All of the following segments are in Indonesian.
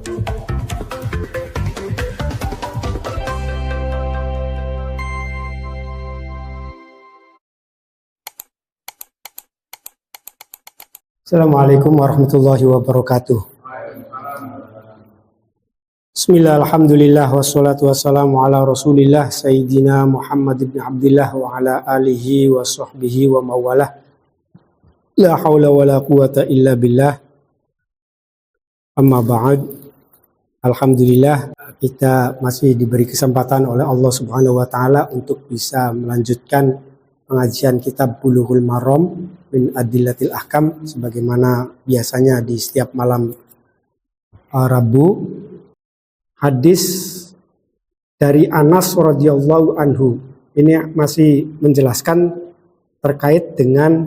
Assalamualaikum warahmatullahi wabarakatuh. Bismillah, alhamdulillah, wassalatu wassalamu ala rasulillah Sayyidina Muhammad ibn Abdillah wa ala alihi wa sahbihi wa mawalah. La hawla wa la quwata illa billah. Amma ba'd. Alhamdulillah, kita masih diberi kesempatan oleh Allah Subhanahu wa taala untuk bisa melanjutkan pengajian kitab Bulughul Maram min Adillatil Ahkam sebagaimana biasanya di setiap malam Rabu. Hadis dari Anas radhiyallahu anhu ini masih menjelaskan terkait dengan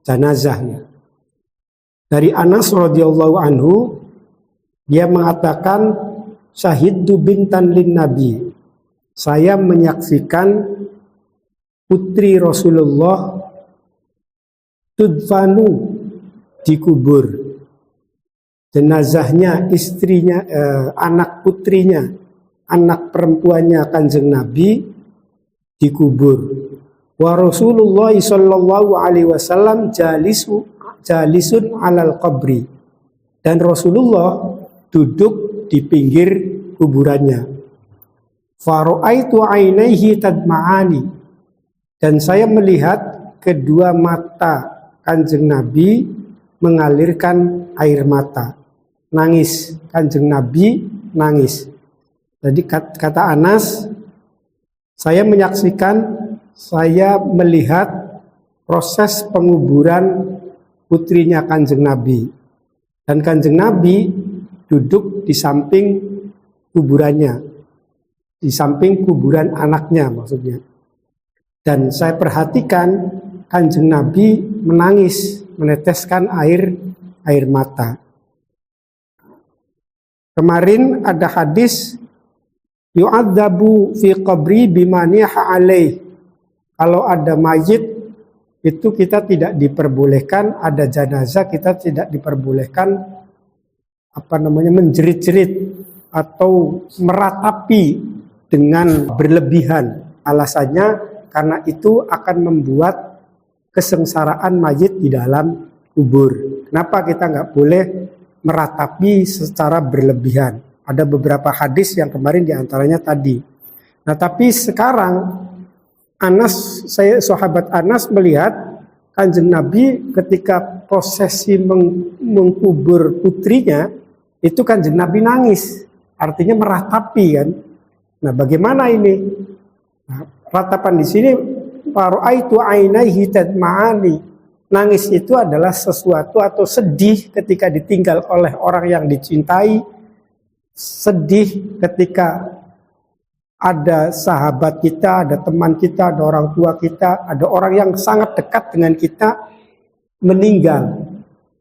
jenazahnya. Dari Anas radhiyallahu anhu dia mengatakan syahidtu bintan lin nabi. Saya menyaksikan putri Rasulullah tudfanu dikubur, jenazahnya, istrinya, anak putrinya, anak perempuannya Kanjeng Nabi dikubur. Wa Rasulullah sallallahu alaihi wasallam jalisun alal qabri, dan Rasulullah duduk di pinggir kuburannya. Faro'aitu ainaihi tadma'ani, dan saya melihat kedua mata Kanjeng Nabi mengalirkan air mata, nangis. Kanjeng Nabi nangis. Jadi kata Anas, saya menyaksikan, saya melihat proses penguburan putrinya Kanjeng Nabi, dan Kanjeng Nabi duduk di samping kuburannya, di samping kuburan anaknya maksudnya. Dan saya perhatikan Kanjeng Nabi menangis, meneteskan air mata. Kemarin ada hadis yu'adzabu fi qabri bimaniha alaih. Kalau ada mayit itu kita tidak diperbolehkan, ada jenazah kita tidak diperbolehkan menjerit-jerit atau meratapi dengan berlebihan. Alasannya karena itu akan membuat kesengsaraan mayit di dalam kubur. Kenapa kita nggak boleh meratapi secara berlebihan? Ada beberapa hadis yang kemarin diantaranya tadi. Nah, tapi sekarang sahabat Anas melihat Kanjeng Nabi ketika prosesi mengkubur putrinya, itu Kanjeng Nabi nangis. Artinya meratapi kan. Nah, bagaimana ini? Nah, ratapan di sini faro'aitu ainaihi tadma'ani. Nangis itu adalah sesuatu atau sedih ketika ditinggal oleh orang yang dicintai, sedih ketika ada sahabat kita, ada teman kita, ada orang tua kita, ada orang yang sangat dekat dengan kita meninggal.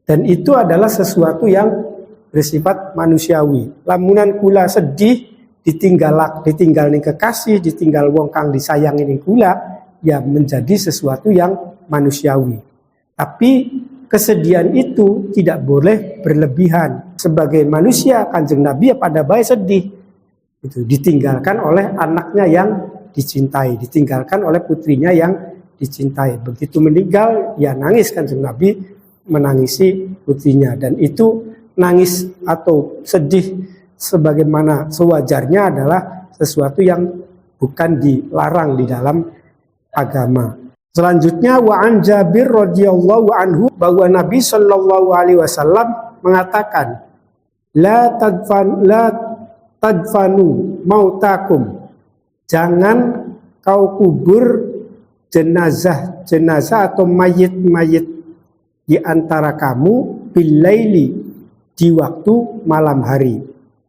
Dan itu adalah sesuatu yang bersifat manusiawi. Lamunan kula sedih ditinggal ning kekasih, ditinggal wong kang disayangi ning kula, ya menjadi sesuatu yang manusiawi. Tapi kesedihan itu tidak boleh berlebihan. Sebagai manusia, Kanjeng Nabi ya pada baik sedih. Itu ditinggalkan oleh anaknya yang dicintai, ditinggalkan oleh putrinya yang dicintai. Begitu meninggal, ya nangis Kanjeng Nabi menangisi putrinya, dan itu nangis atau sedih sebagaimana sewajarnya adalah sesuatu yang bukan dilarang di dalam agama. Selanjutnya wa an Jabir radhiyallahu anhu bahwa Nabi sallallahu alaihi wasallam mengatakan la tadfanu mautakum, jangan kau kubur jenazah atau mayit-mayit di antara kamu billaili, di waktu malam hari,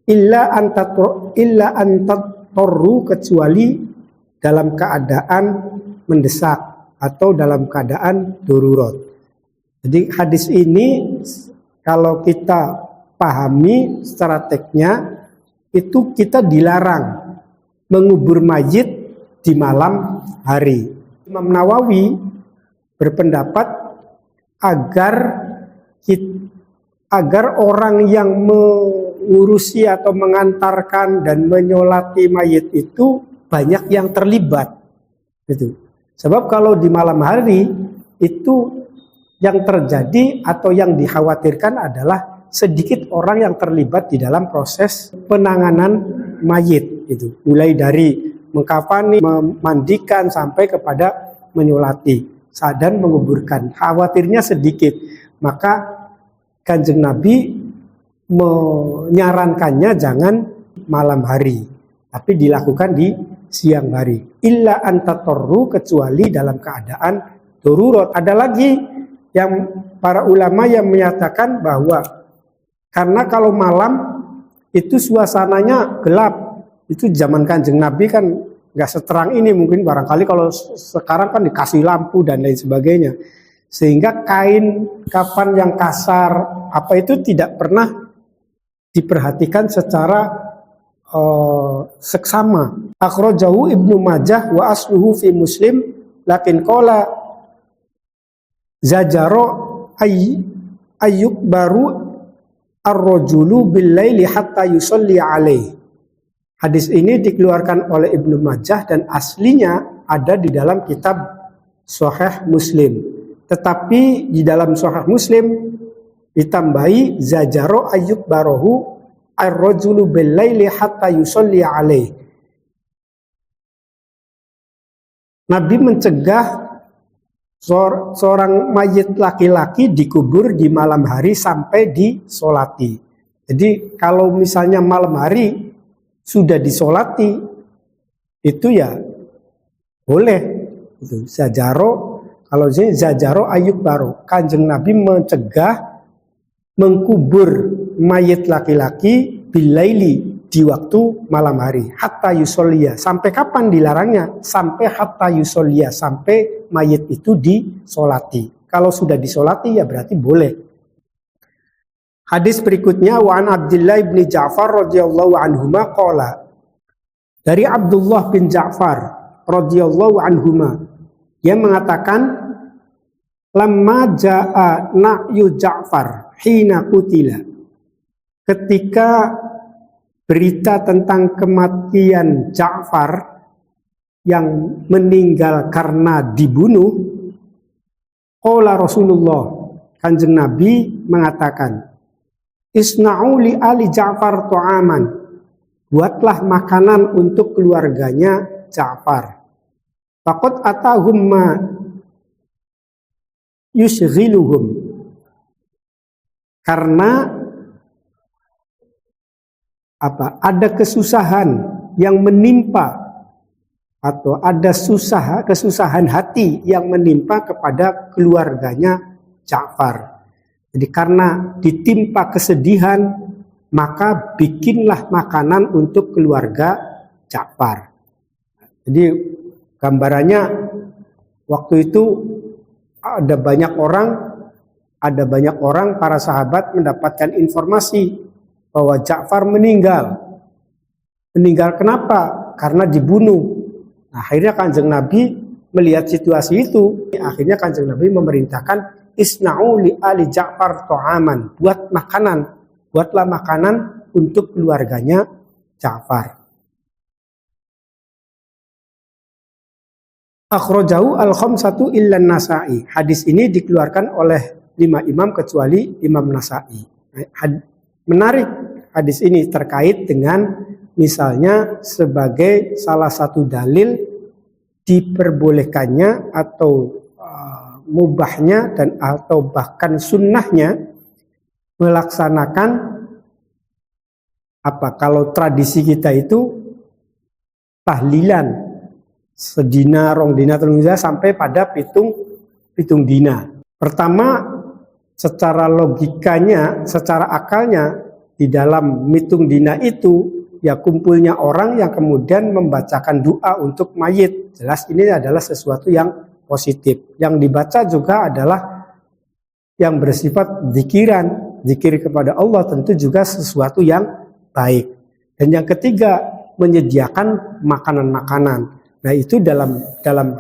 illa antatorru, kecuali dalam keadaan mendesak atau dalam keadaan darurat. Jadi hadis ini kalau kita pahami secara teksnya, itu kita dilarang mengubur mayit di malam hari. Imam Nawawi berpendapat agar orang yang mengurusi atau mengantarkan dan menyolati mayit itu banyak yang terlibat. Gitu. Sebab kalau di malam hari itu yang terjadi atau yang dikhawatirkan adalah sedikit orang yang terlibat di dalam proses penanganan mayit. Gitu. Mulai dari mengkafani, memandikan sampai kepada menyolati dan menguburkan. Khawatirnya sedikit. Maka Kanjeng Nabi menyarankannya jangan malam hari, tapi dilakukan di siang hari. Illa antatorru, kecuali dalam keadaan darurat. Ada lagi yang para ulama yang menyatakan bahwa karena kalau malam itu suasananya gelap, itu zaman Kanjeng Nabi kan nggak seterang ini, mungkin barangkali kalau sekarang kan dikasih lampu dan lain sebagainya. Sehingga kain kafan yang kasar apa itu tidak pernah diperhatikan secara seksama. Akhrajahu Ibnu Majah wa asluhu fi Muslim, lakin qala zajaro ayyuk baru ar-rajulu bil laili hatta yusalli alaih. Hadis ini dikeluarkan oleh Ibnu Majah dan aslinya ada di dalam kitab Sahih Muslim. Tetapi di dalam Sahih Muslim ditambahi zajaro ayyub barohu ar-rajulu bil laili hatta yusalli alaih. Nabi mencegah seorang mayit laki-laki dikubur di malam hari sampai disolati. Jadi kalau misalnya malam hari sudah disolati itu ya boleh. Itu zajaro. Kalau zajaro ayyub baro, Kanjeng Nabi mencegah mengkubur mayit laki-laki bilaili di waktu malam hari. Hatta yusolliya. Sampai kapan dilarangnya? Sampai hatta yusolliya, sampai mayit itu disolati. Kalau sudah disolati ya berarti boleh. Hadis berikutnya wa an Abdullah bin Ja'far radhiyallahu anhuma qala. Dari Abdullah bin Ja'far radhiyallahu anhuma, yang mengatakan lamma jaa na'yu Ja'far hina qutila, ketika berita tentang kematian Ja'far yang meninggal karena dibunuh, qala Rasulullah, Kanjeng Nabi mengatakan, isna'u li ali Ja'far ta'aman, buatlah makanan untuk keluarganya Ja'far. Faqad atahum ma yushghiluhum, karena ada kesusahan yang menimpa atau ada kesusahan hati yang menimpa kepada keluarganya Ja'far. Jadi karena ditimpa kesedihan, maka bikinlah makanan untuk keluarga Ja'far. Jadi gambarannya waktu itu ada banyak orang para sahabat mendapatkan informasi bahwa Ja'far meninggal. Meninggal kenapa? Karena dibunuh. Nah, akhirnya Kanjeng Nabi melihat situasi itu, akhirnya Kanjeng Nabi memerintahkan isna'u li ali Ja'far ta'aman, buatlah makanan untuk keluarganya Ja'far. Akhrajahu al-khamsatu illa Nasa'i. Hadis ini dikeluarkan oleh 5 imam kecuali Imam Nasa'i. Menarik hadis ini terkait dengan misalnya sebagai salah satu dalil diperbolehkannya atau mubahnya dan atau bahkan sunnahnya melaksanakan kalau tradisi kita itu tahlilan sedina, rong dina, telung dina sampai pada pitung dina. Pertama, secara logikanya, secara akalnya di dalam hitung dina itu ya kumpulnya orang yang kemudian membacakan doa untuk mayit. Jelas ini adalah sesuatu yang positif. Yang dibaca juga adalah yang bersifat zikiran, zikir kepada Allah, tentu juga sesuatu yang baik. Dan yang ketiga, menyediakan makanan-makanan. Nah, itu dalam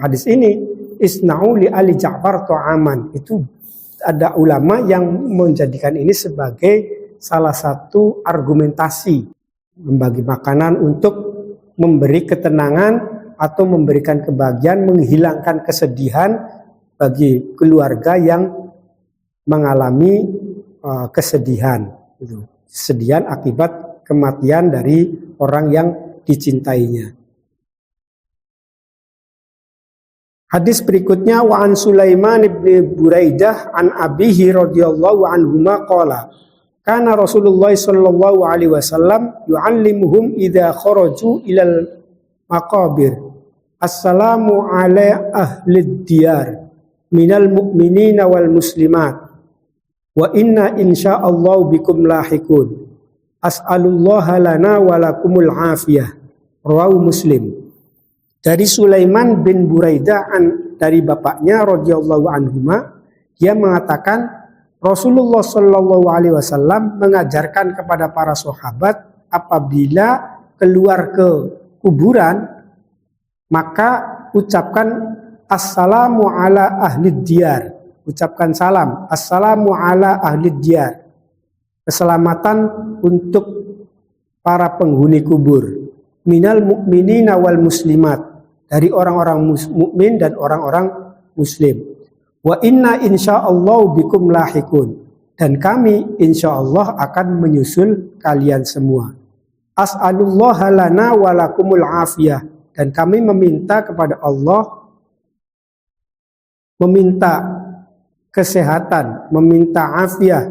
hadis ini isna'u li ali Ja'far ta'aman. Itu ada ulama yang menjadikan ini sebagai salah satu argumentasi membagi makanan untuk memberi ketenangan atau memberikan kebahagiaan, menghilangkan kesedihan bagi keluarga yang mengalami kesedihan, kesedihan akibat kematian dari orang yang dicintainya. Hadis berikutnya, wa an Sulaiman bin Buraidah an abihi radhiyallahu anhuma qala kana Rasulullah sallallahu alaihi wasallam yu'allimuhum idza kharaju ilal maqabir assalamu ala ahli diyar minal mu'minina wal muslimat wa inna insyaallah bikum lahikun as'alullaha lana wa lakumul afiyah rawahu Muslim. Dari Sulaiman bin Buraidah dari bapaknya radhiyallahu anhuma, dia mengatakan Rasulullah shallallahu alaihi wasallam mengajarkan kepada para sahabat apabila keluar ke kuburan maka ucapkan assalamu ala ahli diyar, ucapkan salam assalamu ala ahli diyar, keselamatan untuk para penghuni kubur, minal mu'minina wal muslimat, dari orang-orang mukmin dan orang-orang muslim. Wa inna insyaallah bikum lahikun, dan kami insyaallah akan menyusul kalian semua. As'alullaha lana wa lakumul afiyah, dan kami meminta kepada Allah, meminta kesehatan, meminta afiah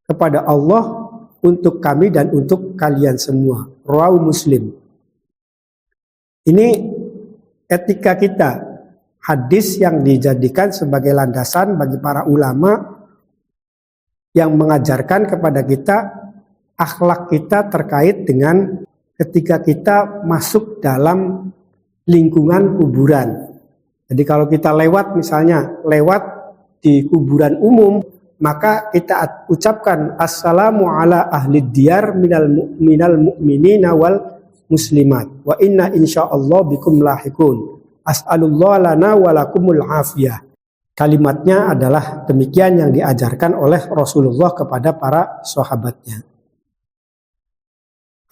kepada Allah untuk kami dan untuk kalian semua. Rawahu Muslim. Ini etika kita, hadis yang dijadikan sebagai landasan bagi para ulama yang mengajarkan kepada kita akhlak kita terkait dengan ketika kita masuk dalam lingkungan kuburan. Jadi kalau kita lewat, misalnya lewat di kuburan umum, maka kita ucapkan assalamu ala ahli diyar minal mu'minina wal muslimat wa inna insyaallah bikum lahikun as'alullah lana wa lakumul afiyah. Kalimatnya adalah demikian yang diajarkan oleh Rasulullah kepada para sahabatnya.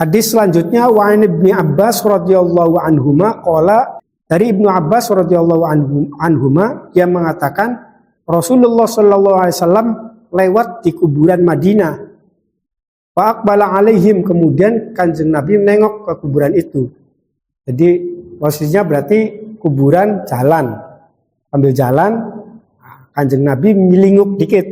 Hadis selanjutnya, wa an Ibnu Abbas radhiyallahu anhuma qala, dari Ibnu Abbas radhiyallahu anhuma yang mengatakan Rasulullah sallallahu alaihi wasallam lewat di kuburan Madinah. Fa aqbala alaihim, kemudian Kanjeng Nabi menengok ke kuburan itu. Jadi posisinya berarti kuburan jalan. Sambil jalan Kanjeng Nabi nyelinguk dikit,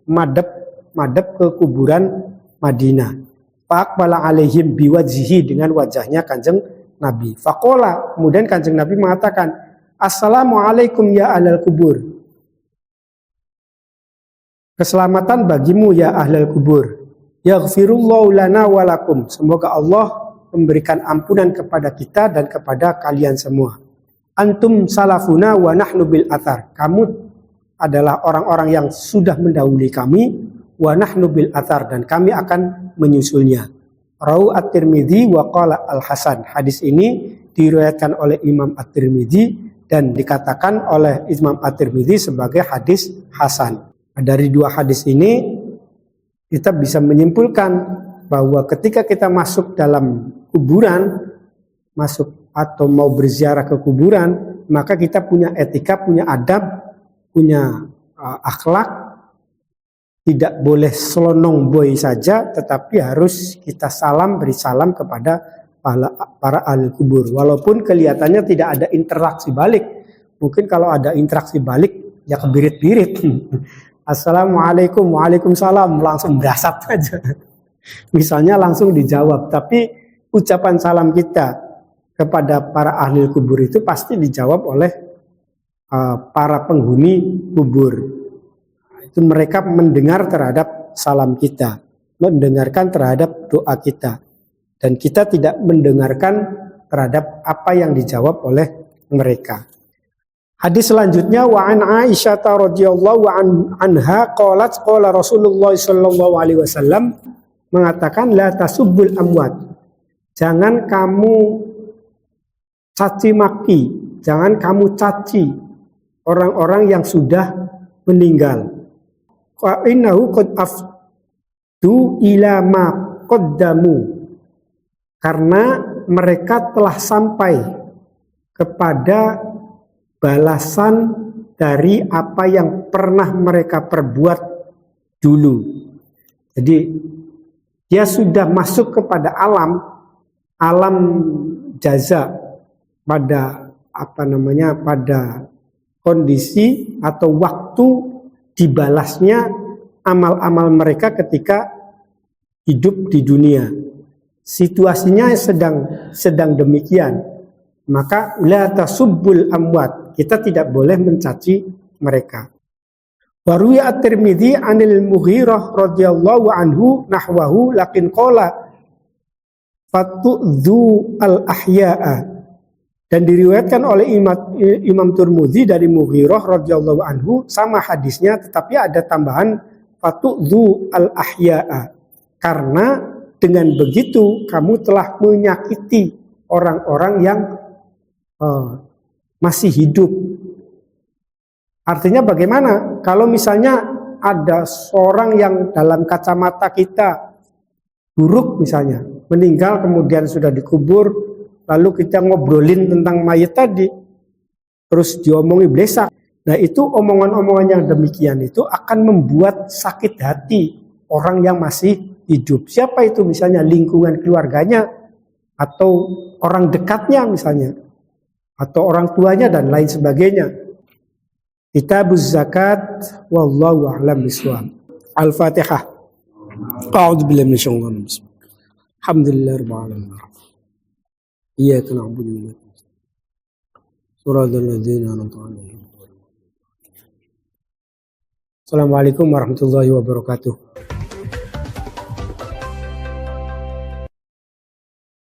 madep ke kuburan Madinah. Fa aqbala alaihim biwajhihi, dengan wajahnya Kanjeng Nabi. Faqala, kemudian Kanjeng Nabi mengatakan, assalamualaikum ya ahlal kubur. Keselamatan bagimu ya ahlal kubur. Yaghfirullahu lana walakum, semoga Allah memberikan ampunan kepada kita dan kepada kalian semua. Antum salafuna wa nahnu bil athar, kamu adalah orang-orang yang sudah mendahului kami, wa nahnu bil athar, dan kami akan menyusulnya. Rawu at-Tirmidzi wa qala al-Hasan, hadis ini diriwayatkan oleh Imam at-Tirmidzi dan dikatakan oleh Imam at-Tirmidzi sebagai hadis hasan. Dari dua hadis ini kita bisa menyimpulkan bahwa ketika kita masuk dalam kuburan, masuk atau mau berziarah ke kuburan, maka kita punya etika, punya adab, punya akhlak. Tidak boleh selonong boy saja, tetapi harus kita beri salam kepada para ahli kubur. Walaupun kelihatannya tidak ada interaksi balik. Mungkin kalau ada interaksi balik, ya kebirit-birit. Assalamualaikum, waalaikumsalam, langsung berasap aja. Misalnya langsung dijawab, tapi ucapan salam kita kepada para ahli kubur itu pasti dijawab oleh para penghuni kubur. Itu mereka mendengar terhadap salam kita, mendengarkan terhadap doa kita, dan kita tidak mendengarkan terhadap apa yang dijawab oleh mereka. Hadis selanjutnya, wa an Aisyah radhiyallahu anha qalat qala Rasulullah sallallahu alaihi wasallam, mengatakan la tasubbul amwat, jangan kamu caci maki, jangan kamu caci orang-orang yang sudah meninggal. Innahu qad tu ila ma qaddamu, karena mereka telah sampai kepada balasan dari apa yang pernah mereka perbuat dulu. Jadi dia sudah masuk kepada alam jaza, pada pada kondisi atau waktu dibalasnya amal-amal mereka ketika hidup di dunia. Situasinya sedang demikian. Maka la tasubbul amwat, kita tidak boleh mencaci mereka. Wa ruwiya at-Tirmidzi 'anil Mughirah radhiyallahu anhu nahwahu lakin qala fatu'dzu al-ahya'a. Dan diriwayatkan oleh Imam Tirmidzi dari Mughirah radhiyallahu anhu sama hadisnya, tetapi ada tambahan fatu'dzu al-ahya'a. Karena dengan begitu kamu telah menyakiti orang-orang yang masih hidup. Artinya bagaimana? Kalau misalnya ada seorang yang dalam kacamata kita buruk misalnya, meninggal kemudian sudah dikubur, lalu kita ngobrolin tentang mayat tadi, terus diomongi blesak. Nah itu omongan-omongan yang demikian itu akan membuat sakit hati orang yang masih hidup. Siapa itu? Misalnya lingkungan keluarganya, atau orang dekatnya misalnya, atau orang tuanya dan lain sebagainya. Kitabuz zakat, wallahu a'lam bishawab. Al-Fatihah. A'udzu billahi minasyaitonir rajim. Alhamdulillahirabbil alamin. Iyyaka na'budu wa iyyaka nasta'in. Shiratal ladzina an'amta 'alaihim. Assalamualaikum warahmatullahi wabarakatuh.